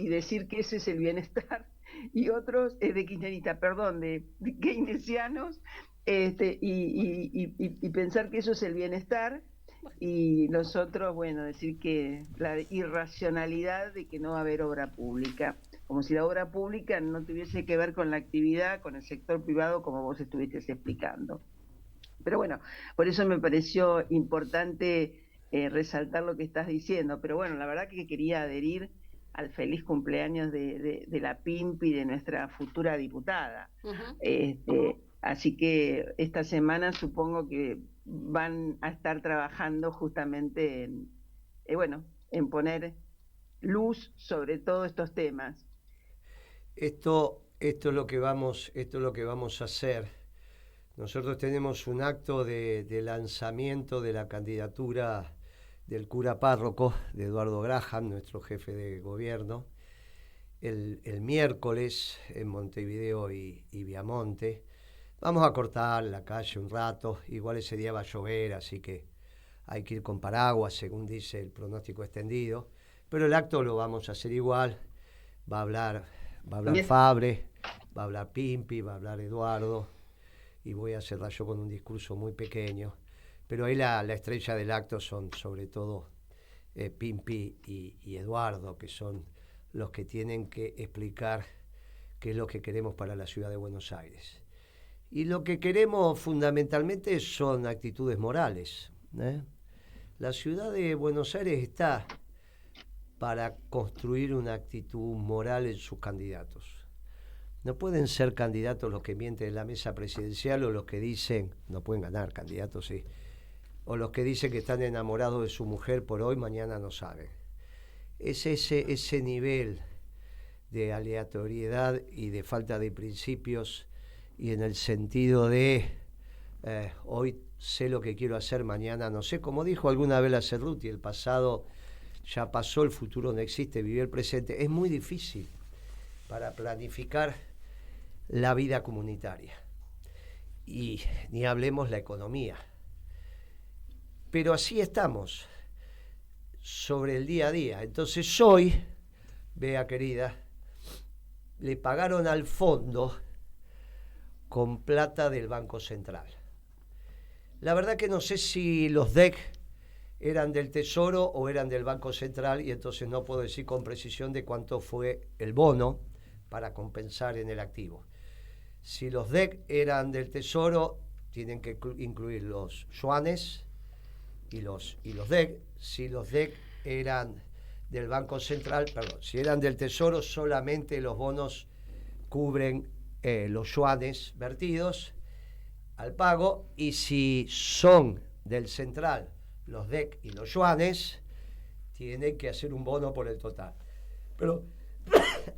decir que ese es el bienestar, y otros de kirchneristas, de keynesianos, y pensar que eso es el bienestar, y los otros, decir que la irracionalidad de que no va a haber obra pública, como si la obra pública no tuviese que ver con la actividad, con el sector privado, como vos estuviste explicando. Pero bueno, por eso me pareció importante resaltar lo que estás diciendo. Pero bueno, la verdad que quería adherir al feliz cumpleaños de la PIMPI, de nuestra futura diputada. Así que esta semana supongo que van a estar trabajando justamente en poner luz sobre todos estos temas. Esto es lo que vamos a hacer. Nosotros tenemos un acto de lanzamiento de la candidatura del cura párroco de Eduardo Graham, nuestro jefe de gobierno, el miércoles en Montevideo y Viamonte. Vamos a cortar la calle un rato, igual ese día va a llover, así que hay que ir con paraguas, según dice el pronóstico extendido, pero el acto lo vamos a hacer igual. Va a hablar Fabre, va a hablar Pimpi, va a hablar Eduardo, y voy a cerrar yo con un discurso muy pequeño. Pero ahí la estrella del acto son sobre todo Pimpi y Eduardo, que son los que tienen que explicar qué es lo que queremos para la ciudad de Buenos Aires. Y lo que queremos fundamentalmente son actitudes morales, ¿eh? La ciudad de Buenos Aires está para construir una actitud moral en sus candidatos. No pueden ser candidatos los que mienten en la mesa presidencial o los que dicen, no pueden ganar candidatos, sí, o los que dicen que están enamorados de su mujer por hoy, mañana no saben. Es ese nivel de aleatoriedad y de falta de principios, y en el sentido de hoy sé lo que quiero hacer, mañana no sé. Como dijo alguna vez la Cerruti, el pasado ya pasó, el futuro no existe, vivir el presente. Es muy difícil para planificar la vida comunitaria. Y ni hablemos la economía. Pero así estamos, sobre el día a día. Entonces hoy, Bea querida, le pagaron al fondo con plata del Banco Central. La verdad que no sé si los DEC eran del Tesoro o eran del Banco Central, y entonces no puedo decir con precisión de cuánto fue el bono para compensar en el activo. Si los DEC eran del Tesoro, tienen que incluir los yuanes y los DEC. Si los DEC eran del Banco Central, si eran del Tesoro, solamente los bonos cubren los yuanes vertidos al pago, y si son del Central los DEC y los yuanes, tienen que hacer un bono por el total. Pero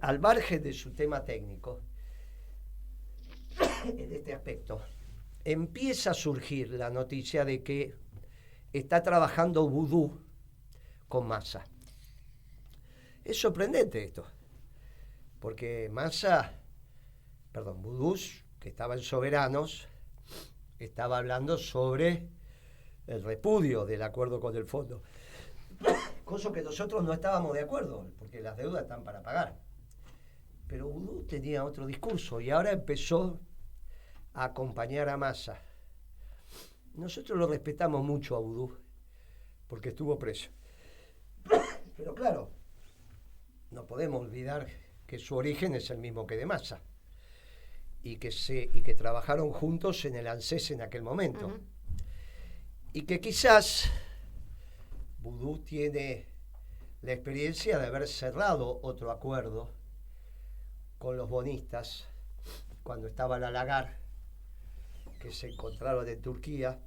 al margen de su tema técnico, en este aspecto, empieza a surgir la noticia de que está trabajando Vudú con Massa. Es sorprendente esto, porque Vudú, que estaba en Soberanos, estaba hablando sobre el repudio del acuerdo con el fondo, cosa que nosotros no estábamos de acuerdo, porque las deudas están para pagar. Pero Vudú tenía otro discurso y ahora empezó a acompañar a Massa. Nosotros lo respetamos mucho a Vudú, porque estuvo preso. Pero claro, no podemos olvidar que su origen es el mismo que de Massa, y que trabajaron juntos en el ANSES en aquel momento. Uh-huh. Y que quizás Vudú tiene la experiencia de haber cerrado otro acuerdo con los bonistas cuando estaba la Lagarde, que se encontraron en Turquía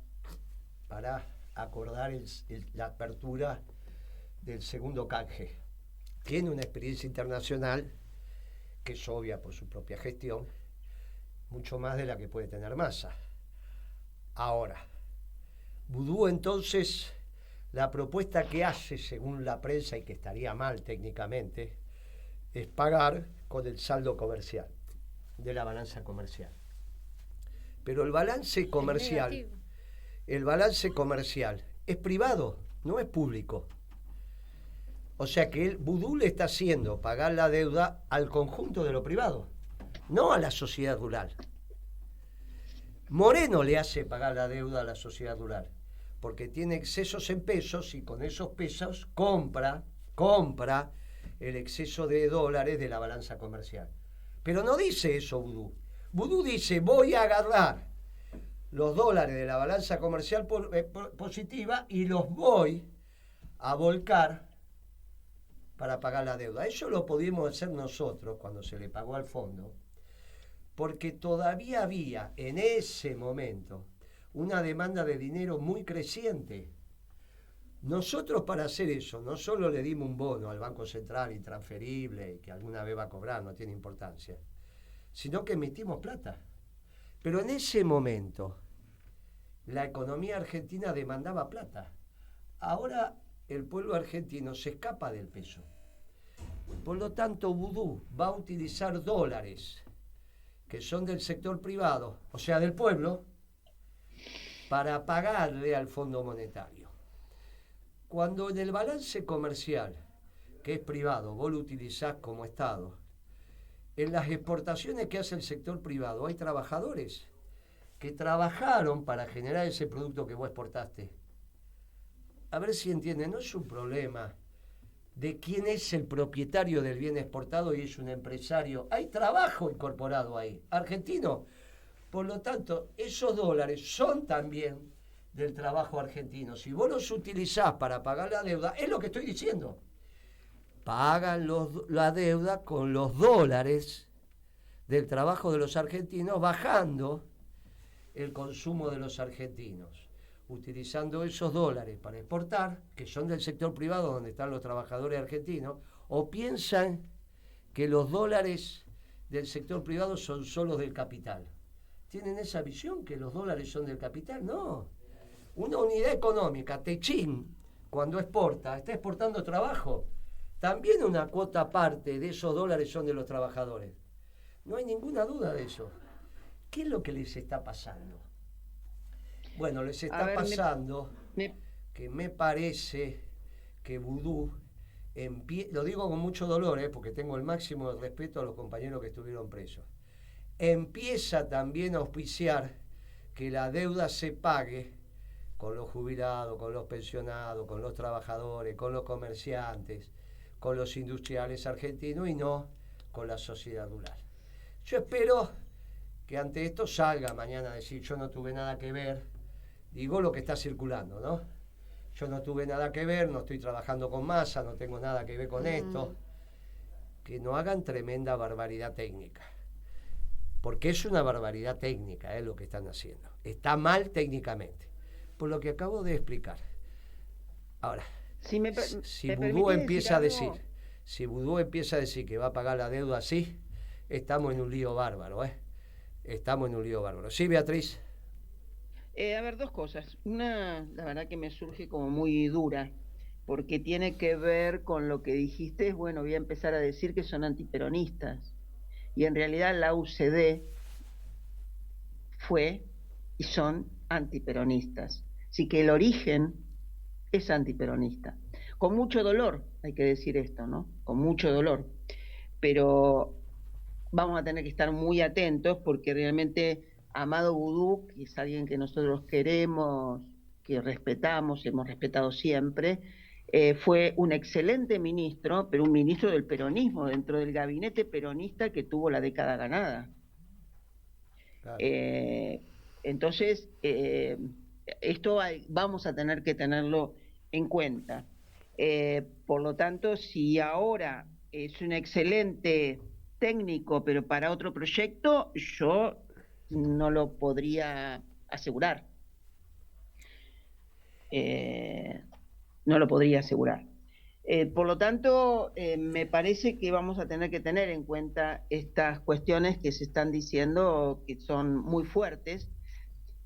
para acordar la apertura del segundo canje. Tiene una experiencia internacional que es obvia por su propia gestión, mucho más de la que puede tener Massa. Ahora, Vudú entonces, la propuesta que hace, según la prensa, y que estaría mal técnicamente, es pagar con el saldo comercial, de la balanza comercial. Pero el balance comercial es privado, no es público. O sea que Vudú le está haciendo pagar la deuda al conjunto de lo privado, no a la sociedad rural. Moreno le hace pagar la deuda a la sociedad rural, porque tiene excesos en pesos y con esos pesos compra el exceso de dólares de la balanza comercial. Pero no dice eso Vudú. Vudú dice, voy a agarrar los dólares de la balanza comercial positiva y los voy a volcar para pagar la deuda. Eso lo pudimos hacer nosotros cuando se le pagó al fondo, porque todavía había en ese momento una demanda de dinero muy creciente. Nosotros, para hacer eso, no solo le dimos un bono al Banco Central intransferible, que alguna vez va a cobrar, no tiene importancia, sino que emitimos plata. Pero en ese momento la economía argentina demandaba plata. Ahora el pueblo argentino se escapa del peso. Por lo tanto, Vudú va a utilizar dólares que son del sector privado, o sea, del pueblo, para pagarle al Fondo Monetario. Cuando en el balance comercial, que es privado, vos lo utilizás como Estado, en las exportaciones que hace el sector privado hay trabajadores que trabajaron para generar ese producto que vos exportaste. A ver si entienden, no es un problema de quién es el propietario del bien exportado y es un empresario. Hay trabajo incorporado ahí, argentino. Por lo tanto, esos dólares son también del trabajo argentino. Si vos los utilizás para pagar la deuda, es lo que estoy diciendo. Pagan la deuda con los dólares del trabajo de los argentinos, bajando el consumo de los argentinos, utilizando esos dólares para exportar, que son del sector privado donde están los trabajadores argentinos, o piensan que los dólares del sector privado son solo del capital. ¿Tienen esa visión que los dólares son del capital? No. Una unidad económica, Techín, cuando exporta, está exportando trabajo. También una cuota aparte de esos dólares son de los trabajadores. No hay ninguna duda de eso. ¿Qué es lo que les está pasando? Bueno, les está pasando que me parece que Vudú, lo digo con mucho dolor, porque tengo el máximo de respeto a los compañeros que estuvieron presos, empieza también a auspiciar que la deuda se pague con los jubilados, con los pensionados, con los trabajadores, con los comerciantes, con los industriales argentinos y no con la sociedad rural. Yo espero que ante esto salga mañana a decir yo no tuve nada que ver, digo lo que está circulando, ¿no? Yo no tuve nada que ver, no estoy trabajando con Massa, no tengo nada que ver con esto. Que no hagan tremenda barbaridad técnica. Porque es una barbaridad técnica, lo que están haciendo. Está mal técnicamente, por lo que acabo de explicar. Ahora, si Vudú empieza a decir, que va a pagar la deuda así, estamos en un lío bárbaro, Estamos en un lío bárbaro. Sí, Beatriz. A ver, dos cosas. Una, la verdad que me surge como muy dura, porque tiene que ver con lo que dijiste. Bueno, voy a empezar a decir que son antiperonistas. Y en realidad la UCD fue y son antiperonistas. Así que el origen es antiperonista. Con mucho dolor, hay que decir esto, ¿no? Con mucho dolor. Pero vamos a tener que estar muy atentos porque realmente Amado Vudú, que es alguien que nosotros queremos, que respetamos, hemos respetado siempre, fue un excelente ministro, pero un ministro del peronismo, dentro del gabinete peronista que tuvo la década ganada. Claro. Entonces, esto vamos a tener que tenerlo en cuenta. Por lo tanto, si ahora es un excelente técnico, pero para otro proyecto, yo no lo podría asegurar. No lo podría asegurar. Por lo tanto, me parece que vamos a tener que tener en cuenta estas cuestiones que se están diciendo, que son muy fuertes.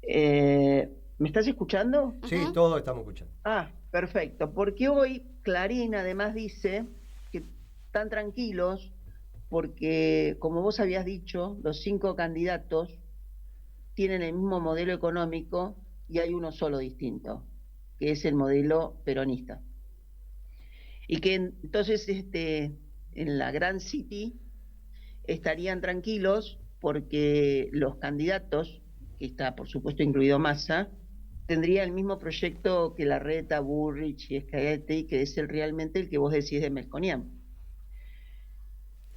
¿Me estás escuchando? Sí, todos estamos escuchando. Ah, perfecto. Porque hoy Clarín además dice que están tranquilos porque, como vos habías dicho, los 5 candidatos tienen el mismo modelo económico y hay uno solo distinto, que es el modelo peronista. Y que entonces en la Grand City estarían tranquilos porque los candidatos, que está por supuesto incluido Massa, tendría el mismo proyecto que Larreta, Bullrich y Schiaretti, que es realmente el que vos decís de Melconian.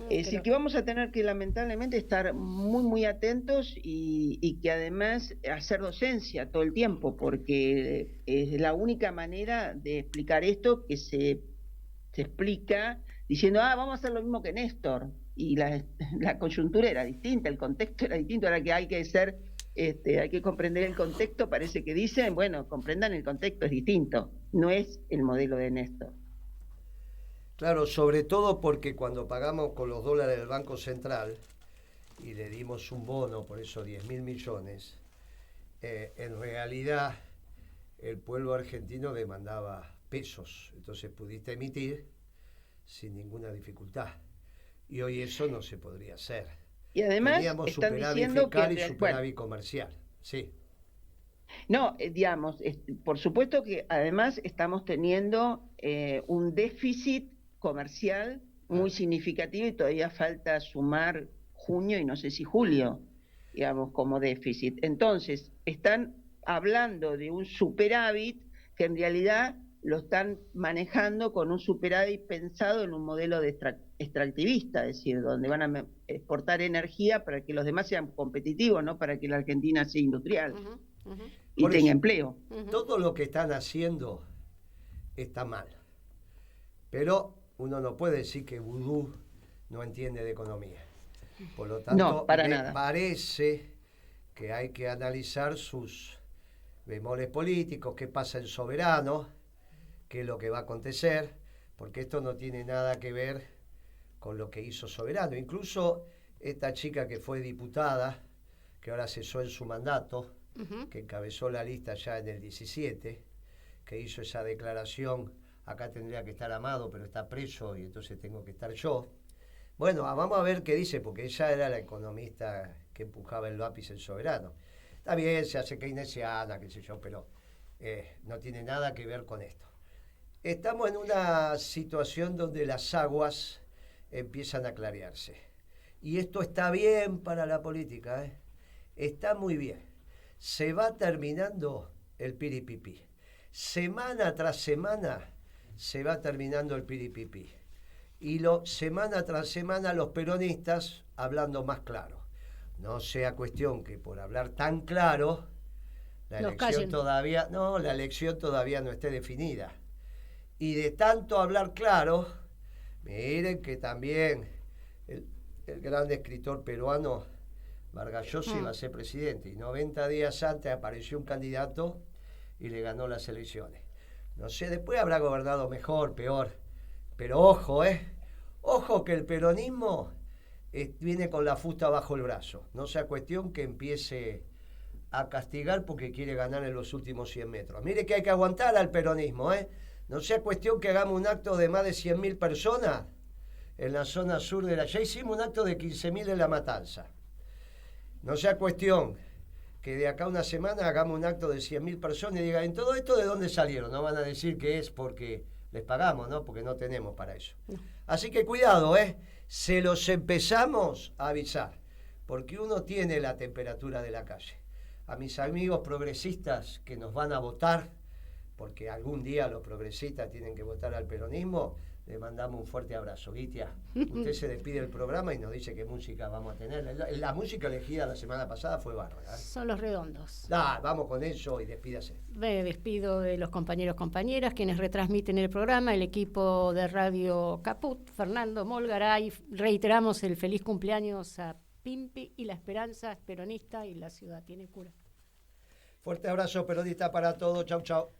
Es decir, que vamos a tener que lamentablemente estar muy, muy atentos y que además hacer docencia todo el tiempo, porque es la única manera de explicar esto que se explica diciendo, vamos a hacer lo mismo que Néstor. Y la coyuntura era distinta, el contexto era distinto, ahora que hay que ser, hay que comprender el contexto, parece que dicen, bueno, comprendan el contexto, es distinto, no es el modelo de Néstor. Claro, sobre todo porque cuando pagamos con los dólares del Banco Central y le dimos un bono por esos 10.000 millones, en realidad el pueblo argentino demandaba pesos, entonces pudiste emitir sin ninguna dificultad. Y hoy eso no se podría hacer. Y además teníamos superávit fiscal y superávit comercial. Sí. No, digamos, por supuesto que además estamos teniendo un déficit comercial muy significativo y todavía falta sumar junio y no sé si julio, digamos, como déficit. Entonces, están hablando de un superávit que en realidad lo están manejando con un superávit pensado en un modelo de extractivista, es decir, donde van a exportar energía para que los demás sean competitivos, no para que la Argentina sea industrial. Y tenga empleo. Todo lo que están haciendo está mal. Pero uno no puede decir que Vudú no entiende de economía. Por lo tanto, no, para me nada. parece que hay que analizar sus bemoles políticos, qué pasa en Soberano, qué es lo que va a acontecer, porque esto no tiene nada que ver con lo que hizo Soberano. Incluso esta chica que fue diputada, que ahora cesó en su mandato, que encabezó la lista ya en el 17, que hizo esa declaración, acá tendría que estar Amado, pero está preso y entonces tengo que estar yo. Bueno, vamos a ver qué dice, porque ella era la economista que empujaba el lápiz en Soberano. Está bien, se hace keynesiana, qué sé yo, pero no tiene nada que ver con esto. Estamos en una situación donde las aguas empiezan a clarearse. Y esto está bien para la política, está muy bien. Se va terminando el piripipí. Semana tras semana se va terminando el piripipí. Y semana tras semana los peronistas hablando más claro. No sea cuestión que por hablar tan claro la elección todavía no esté definida. Y de tanto hablar claro, miren que también el gran escritor peruano Vargas Llosa iba a ser presidente y 90 días antes apareció un candidato y le ganó las elecciones. No sé, después habrá gobernado mejor, peor, pero ojo, ojo que el peronismo viene con la fusta bajo el brazo. No sea cuestión que empiece a castigar porque quiere ganar en los últimos 100 metros. Mire que hay que aguantar al peronismo, No sea cuestión que hagamos un acto de más de 100.000 personas en la zona sur de ya hicimos un acto de 15.000 en La Matanza. No sea cuestión que de acá a una semana hagamos un acto de 100.000 personas y digan, ¿en todo esto de dónde salieron? No van a decir que es porque les pagamos, ¿no? Porque no tenemos para eso. No. Así que cuidado, se los empezamos a avisar, porque uno tiene la temperatura de la calle. A mis amigos progresistas que nos van a votar, porque algún día los progresistas tienen que votar al peronismo, le mandamos un fuerte abrazo. Gitia, usted se despide del programa y nos dice qué música vamos a tener. La música elegida la semana pasada fue bárbara. Son Los Redondos. Vamos con eso y despídase. Me despido de los compañeros, compañeras, quienes retransmiten el programa, el equipo de Radio Caput, Fernando Molgaray. Reiteramos el feliz cumpleaños a Pimpi y la esperanza es peronista y la ciudad tiene cura. Fuerte abrazo peronista para todos. Chau, chau.